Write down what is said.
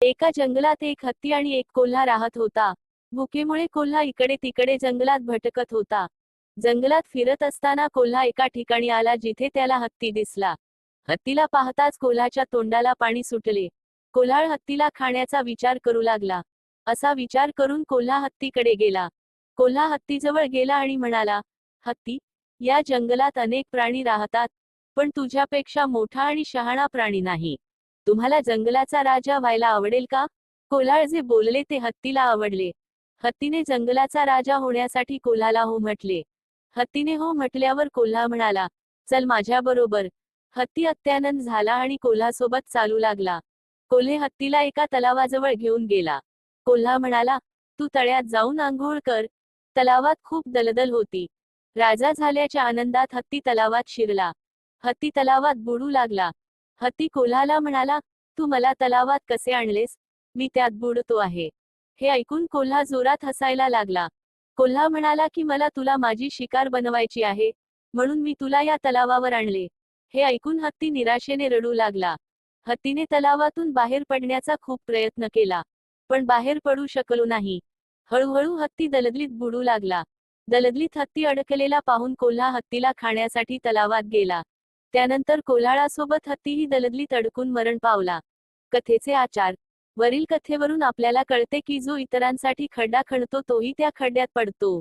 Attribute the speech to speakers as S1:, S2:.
S1: एका जंगलात एक हत्ती आणि एक कोल्हा राहत होता. भुकेमुळे कोल्हा इकडे तिकडे जंगलात भटकत होता. जंगलात फिरत असताना कोल्हा एका ठिकाणी आला जिथे त्याला हत्ती दिसला. हत्तीला पाहताच कोल्हाच्या तोंडाला पाणी सुटले. कोल्हा हत्तीला खाण्याचा विचार करू लागला. असा विचार करून कोल्हा हत्तीकडे गेला. कोल्हा हत्तीजवळ गेला आणि म्हणाला, हत्ती, या जंगलात अनेक प्राणी राहतात, पण तुझ्यापेक्षा मोठा आणि शहाणा प्राणी नाही. तुम्हाला जंगलाचा राजा व्हायला आवडेल का? कोल्हा जे बोलले ते हत्तीला आवडले. हत्तीने जंगलाचा राजा होण्यासाठी कोल्हाला हो म्हटले. हत्तीने हो म्हटल्यावर कोल्हा म्हणाला, चल माझ्या बरोबर. हत्ती अत्यानंद झाला आणि कोल्हासोबत चालू लागला. कोल्हे हत्तीला एका तलावाजवळ घेऊन गेला. कोल्हा म्हणाला, तू तळ्यात जाऊन आंघोळ कर. तलावात खूप दलदल होती. राजा झाल्याच्या आनंदात हत्ती तलावात शिरला. हत्ती तलावात बुडू लागला. हत्ती कोल्हाला म्हणाला, तू मला तलावात कसे आणलेस? मी त्यात बुडतो आहे. हे ऐकून कोल्हा जोरात हसायला लागला. कोल्हा म्हणाला की मला तुला माझी शिकार बनवायची आहे, म्हणून मी तुला या तलावावर आणले. हे ऐकून हत्ती निराशेने रडू लागला. हत्तीने तलावातून बाहेर पडण्याचा खूप प्रयत्न केला, पण बाहेर पडू शकलो नाही. हळूहळू हत्ती दलदलीत बुडू लागला. दलदलीत हत्ती अडकलेला पाहून कोल्हा हत्तीला खाण्यासाठी तलावात गेला. त्यानंतर कोल्हाळासोबत हत्तीही दलदलीत अडकून मरण पावला. कथेचे आचार. वरील कथेवरून आपल्याला कळते की जो इतरांसाठी खड्डा खणतो तोही त्या खड्ड्यात पडतो.